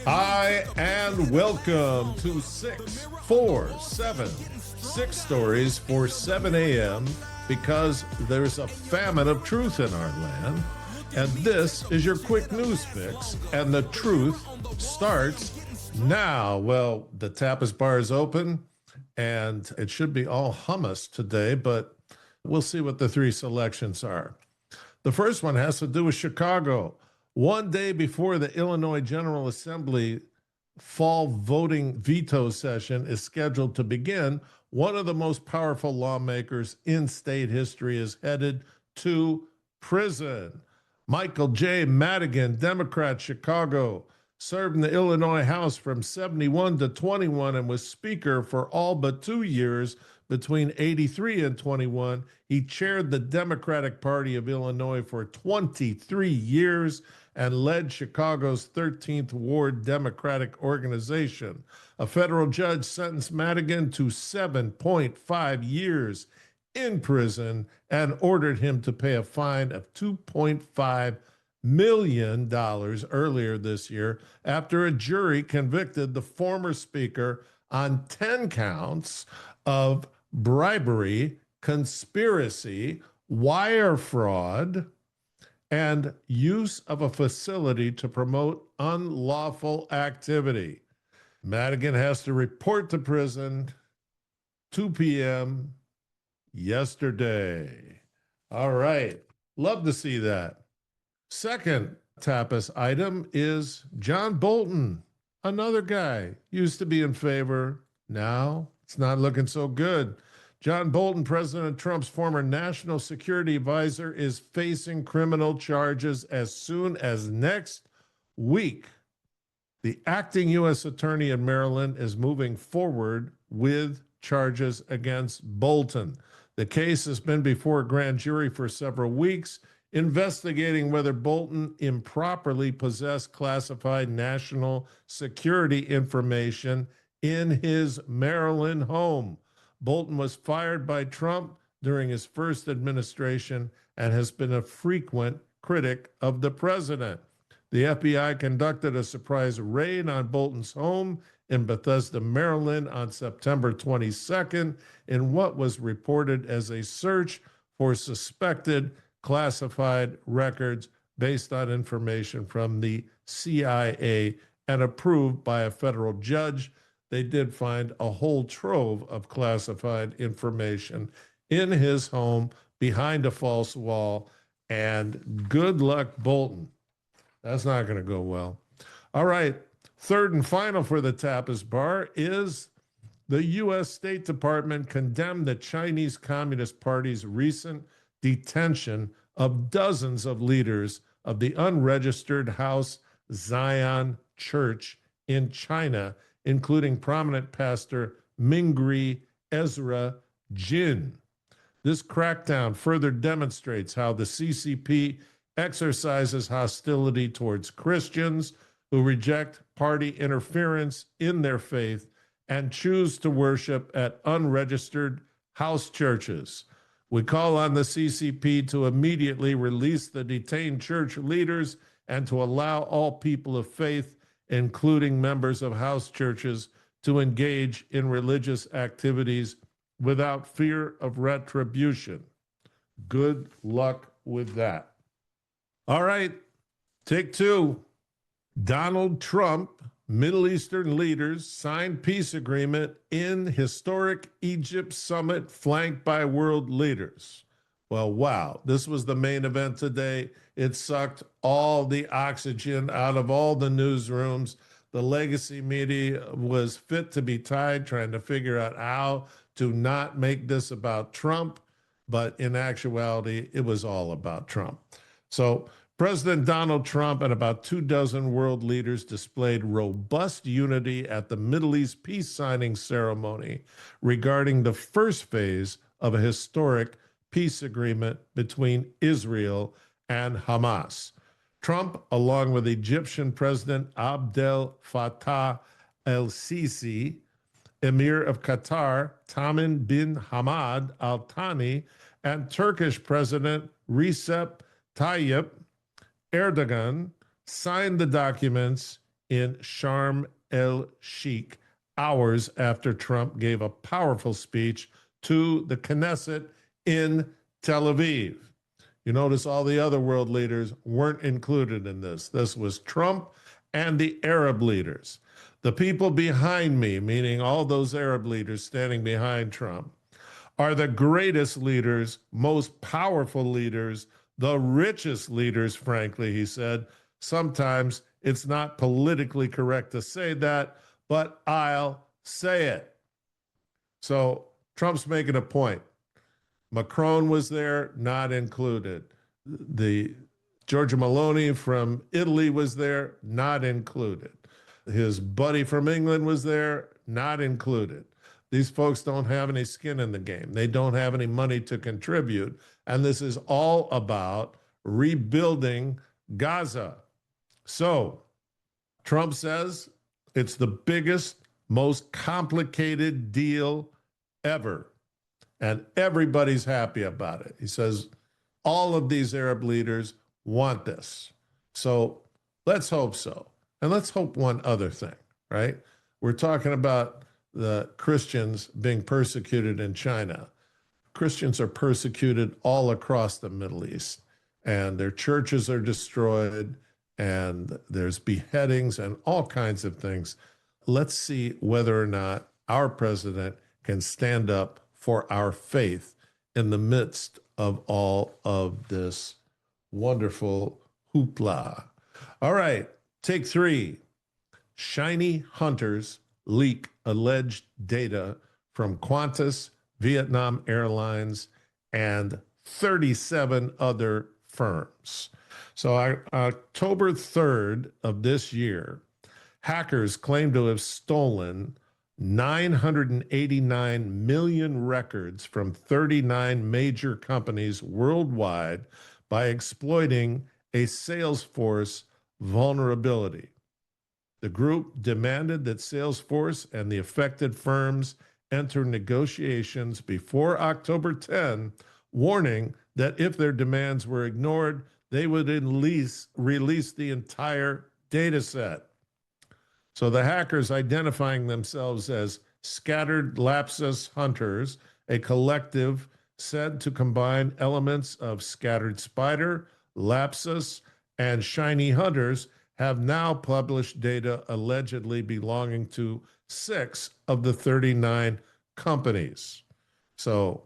Hi, and welcome to 647, 6 stories for 7 a.m. because there's a famine of truth in our land. And this is your quick news fix, and the truth starts now. Well, the Tapas bar is open, and it should be all hummus today, but we'll see what the three selections are. The first one has to do with Chicago. One day before the Illinois General Assembly fall voting veto session is scheduled to begin, one of the most powerful lawmakers in state history is headed to prison. Michael J. Madigan, Democrat, Chicago, served in the Illinois House from 71 to 21 and was Speaker for all but 2 years between 83 and 21. He chaired the Democratic Party of Illinois for 23 years and led Chicago's 13th Ward Democratic Organization. A federal judge sentenced Madigan to 7.5 years in prison and ordered him to pay a fine of $2.5 million earlier this year after a jury convicted the former speaker on 10 counts of bribery, conspiracy, wire fraud, and use of a facility to promote unlawful activity. Madigan has to report to prison 2 p.m. yesterday. All right. Love to see that. Second Tapas item is John Bolton, another guy. Used to be in favor. Now it's not looking so good. John Bolton, President Trump's former national security advisor, is facing criminal charges as soon as next week. The acting U.S. attorney in Maryland is moving forward with charges against Bolton. The case has been before a grand jury for several weeks, investigating whether Bolton improperly possessed classified national security information in his Maryland home. Bolton was fired by Trump during his first administration and has been a frequent critic of the president. The FBI conducted a surprise raid on Bolton's home in Bethesda, Maryland on September 22nd in what was reported as a search for suspected classified records based on information from the CIA and approved by a federal judge. They did find a whole trove of classified information in his home behind a false wall, and good luck, Bolton. That's not going to go well. All right, third and final for the Tapas bar is the U.S. State Department condemned the Chinese Communist Party's recent detention of dozens of leaders of the unregistered House Zion Church in China, including prominent pastor Mingri Ezra Jin. This crackdown further demonstrates how the CCP exercises hostility towards Christians who reject party interference in their faith and choose to worship at unregistered house churches. We call on the CCP to immediately release the detained church leaders and to allow all people of faith, including members of house churches, to engage in religious activities without fear of retribution. Good luck with that. All right, take two. Donald Trump, Middle Eastern leaders signed peace agreement in historic Egypt summit flanked by world leaders. Well, wow, this was the main event today. It sucked all the oxygen out of all the newsrooms. The legacy media was fit to be tied, trying to figure out how to not make this about Trump. But in actuality, it was all about Trump. So President Donald Trump and about 24 world leaders displayed robust unity at the Middle East peace signing ceremony regarding the first phase of a historic peace agreement between Israel and Hamas. Trump, along with Egyptian President Abdel Fattah el-Sisi, Emir of Qatar Tamim bin Hamad Al Thani, and Turkish President Recep Tayyip Erdogan, signed the documents in Sharm el-Sheikh hours after Trump gave a powerful speech to the Knesset in Tel Aviv. You notice all the other world leaders weren't included in this. This was Trump and the Arab leaders. The people behind me, meaning all those Arab leaders standing behind Trump, are the greatest leaders, most powerful leaders, the richest leaders, frankly, he said. Sometimes it's not politically correct to say that, but I'll say it. So Trump's making a point. Macron was there, not included. The Giorgia Meloni from Italy was there, not included. His buddy from England was there, not included. These folks don't have any skin in the game. They don't have any money to contribute. And this is all about rebuilding Gaza. So Trump says it's the biggest, most complicated deal ever. And everybody's happy about it. He says all of these Arab leaders want this. So let's hope so. And let's hope one other thing, right? We're talking about the Christians being persecuted in China. Christians are persecuted all across the Middle East, and their churches are destroyed, and there's beheadings and all kinds of things. Let's see whether or not our president can stand up for our faith in the midst of all of this wonderful hoopla. All right, take 3. Shiny hunters leak alleged data from Qantas, Vietnam Airlines, and 37 other firms. So October 3rd of this year, hackers claim to have stolen 989 million records from 39 major companies worldwide by exploiting a Salesforce vulnerability. The group demanded that Salesforce and the affected firms enter negotiations before October 10, warning that if their demands were ignored, they would at least release the entire data set. So the hackers, identifying themselves as Scattered Lapsus Hunters, a collective said to combine elements of Scattered Spider, Lapsus, and Shiny Hunters, have now published data allegedly belonging to 6 of the 39 companies. So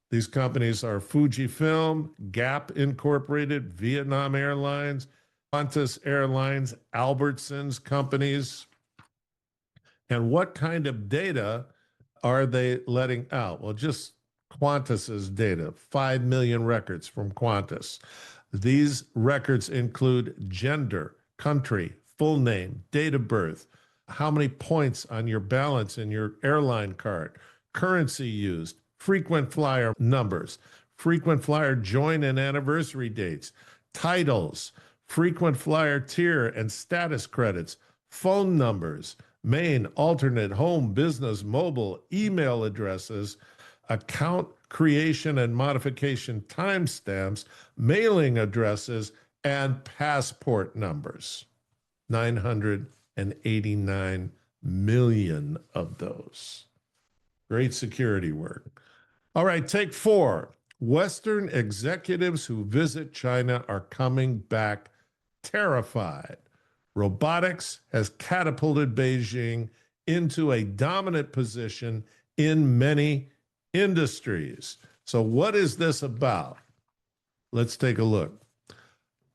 these companies are Fujifilm, Gap Incorporated, Vietnam Airlines, Qantas Airlines, Albertsons companies. And what kind of data are they letting out? Well, just Qantas's data, 5 million records from Qantas. These records include gender, country, full name, date of birth, how many points on your balance in your airline card, currency used, frequent flyer numbers, frequent flyer join and anniversary dates, titles, frequent flyer tier and status credits, phone numbers, main, alternate, home, business, mobile, email addresses, account creation and modification timestamps, mailing addresses, and passport numbers. 989 million of those. Great security work. All right, take 4. Western executives who visit China are coming back terrified. Robotics has catapulted Beijing into a dominant position in many industries. So what is this about? Let's take a look.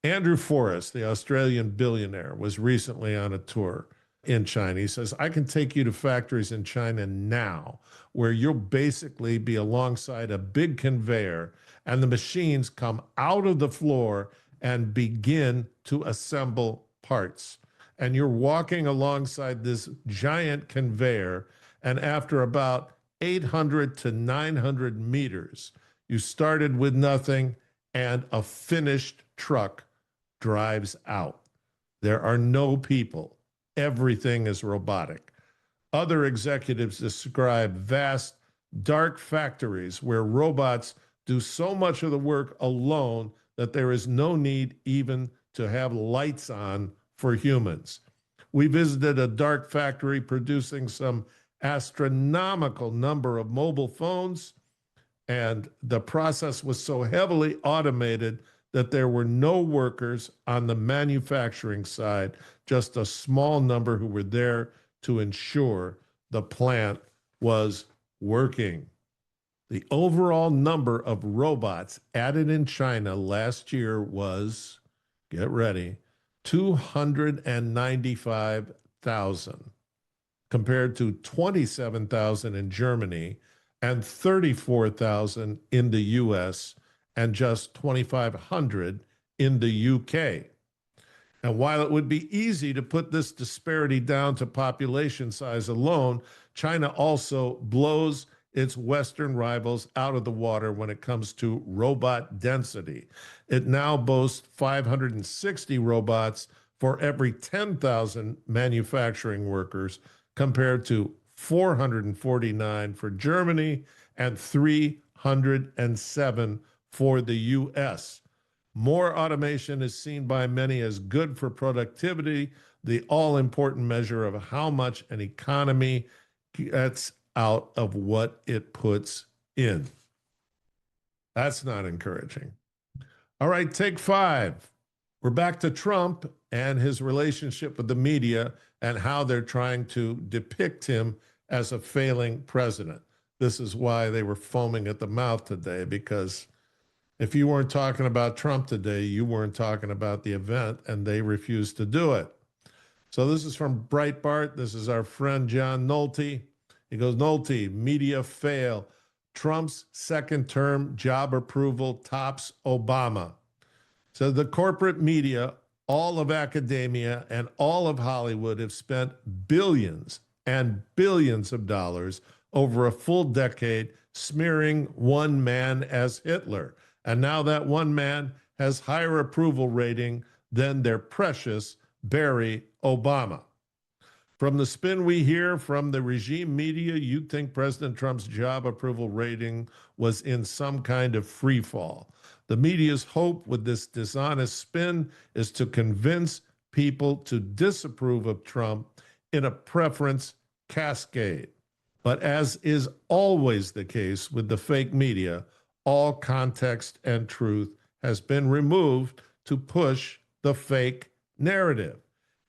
Andrew Forrest, the Australian billionaire, was recently on a tour in China. He says, I can take you to factories in China now where you'll basically be alongside a big conveyor and the machines come out of the floor and begin to assemble parts. And you're walking alongside this giant conveyor, and after about 800 to 900 meters, you started with nothing and a finished truck drives out. There are no people. Everything is robotic. Other executives describe vast, dark factories where robots do so much of the work alone that there is no need even to have lights on for humans. We visited a dark factory producing some astronomical number of mobile phones, and the process was so heavily automated that there were no workers on the manufacturing side, just a small number who were there to ensure the plant was working. The overall number of robots added in China last year was, get ready, 295,000, compared to 27,000 in Germany and 34,000 in the US and just 2,500 in the UK. And while it would be easy to put this disparity down to population size alone, China also blows its Western rivals out of the water when it comes to robot density. It now boasts 560 robots for every 10,000 manufacturing workers, compared to 449 for Germany and 307 for the US. More automation is seen by many as good for productivity, the all-important measure of how much an economy gets out of what it puts in. That's not encouraging. All right, take 5. We're back to Trump and his relationship with the media and how they're trying to depict him as a failing president. This is why they were foaming at the mouth today, because if you weren't talking about Trump today, you weren't talking about the event, and they refused to do it. So this is from Breitbart. This is our friend John Nolte. He goes, Nolte, media fail. Trump's second term job approval tops Obama. So the corporate media, all of academia, and all of Hollywood have spent billions and billions of dollars over a full decade smearing one man as Hitler. And now that one man has higher approval rating than their precious Barry Obama. From the spin we hear from the regime media, you'd think President Trump's job approval rating was in some kind of free fall. The media's hope with this dishonest spin is to convince people to disapprove of Trump in a preference cascade. But as is always the case with the fake media, all context and truth has been removed to push the fake narrative.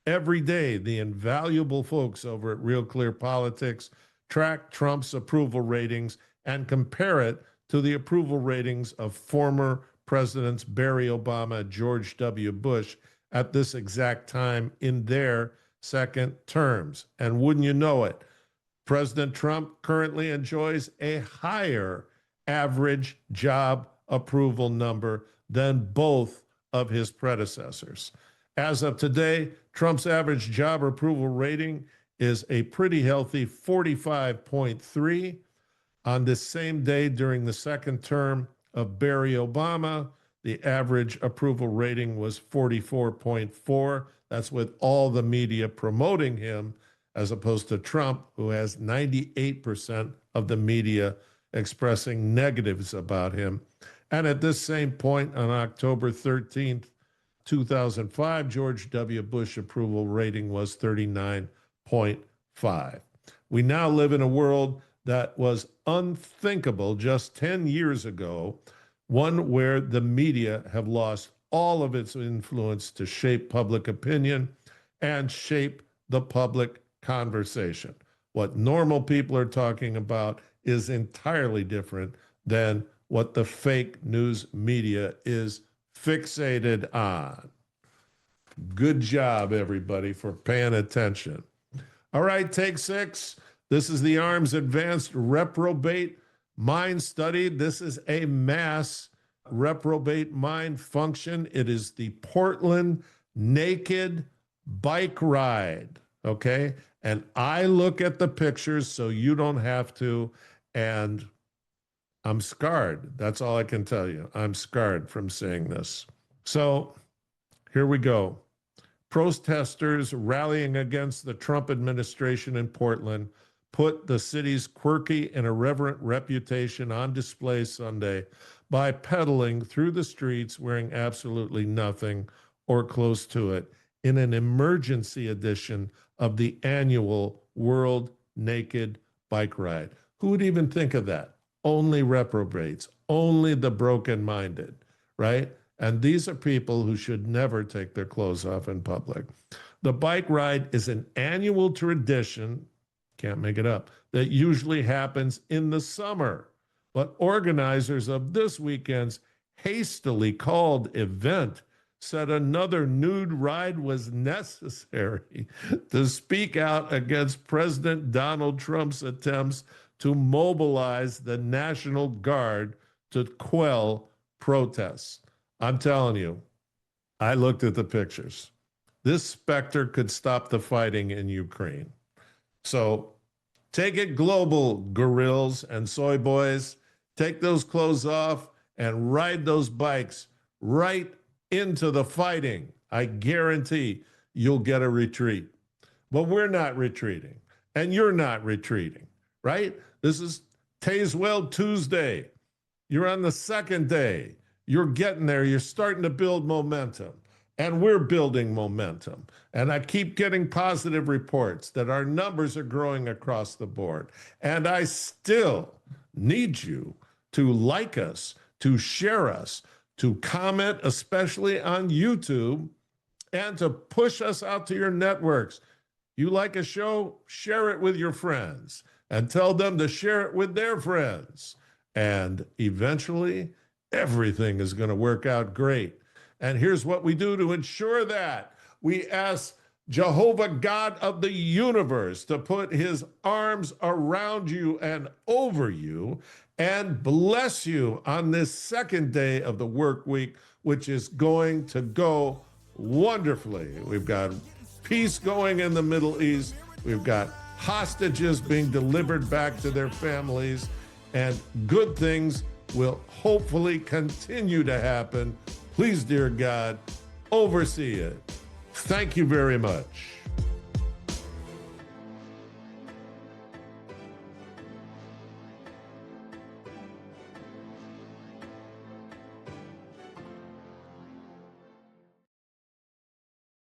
Every day, the invaluable folks over at Real Clear Politics track Trump's approval ratings and compare it to the approval ratings of former Presidents Barry Obama and George W. Bush at this exact time in their second terms. And wouldn't you know it, President Trump currently enjoys a higher average job approval number than both of his predecessors. As of today, Trump's average job approval rating is a pretty healthy 45.3. On this same day during the second term of Barry Obama, the average approval rating was 44.4. That's with all the media promoting him, as opposed to Trump, who has 98% of the media expressing negatives about him. And at this same point on October 13th, 2005, George W. Bush approval rating was 39.5. We now live in a world that was unthinkable just 10 years ago, one where the media have lost all of its influence to shape public opinion and shape the public conversation. What normal people are talking about is entirely different than what the fake news media is fixated on. Good job, everybody, for paying attention. All right, take 6. This is the Arms Advanced Reprobate Mind Study. This is a mass reprobate mind function. It is the Portland Naked Bike Ride, okay? And I look at the pictures so you don't have to, and I'm scarred. That's all I can tell you. I'm scarred from seeing this. So here we go. Protesters rallying against the Trump administration in Portland put the city's quirky and irreverent reputation on display Sunday by pedaling through the streets wearing absolutely nothing or close to it in an emergency edition of the annual World Naked Bike Ride. Who would even think of that? Only reprobates, only the broken-minded, right? And these are people who should never take their clothes off in public. The bike ride is an annual tradition, can't make it up, that usually happens in the summer. But organizers of this weekend's hastily called event said another nude ride was necessary to speak out against President Donald Trump's attempts to mobilize the National Guard to quell protests. I'm telling you, I looked at the pictures. This specter could stop the fighting in Ukraine. So take it global, gorillas and soy boys. Take those clothes off and ride those bikes right into the fighting. I guarantee you'll get a retreat. But we're not retreating, and you're not retreating, right? This is Tazewell Tuesday. You're on the second day. You're getting there. You're starting to build momentum, and we're building momentum. And I keep getting positive reports that our numbers are growing across the board. And I still need you to like us, to share us, to comment, especially on YouTube, and to push us out to your networks. You like a show, share it with your friends and tell them to share it with their friends. And eventually, everything is going to work out great. And here's what we do to ensure that. We ask Jehovah, God of the universe, to put his arms around you and over you and bless you on this second day of the work week, which is going to go wonderfully. We've got peace going in the Middle East. We've got hostages being delivered back to their families, and good things will hopefully continue to happen. Please, dear God, oversee it. Thank you very much.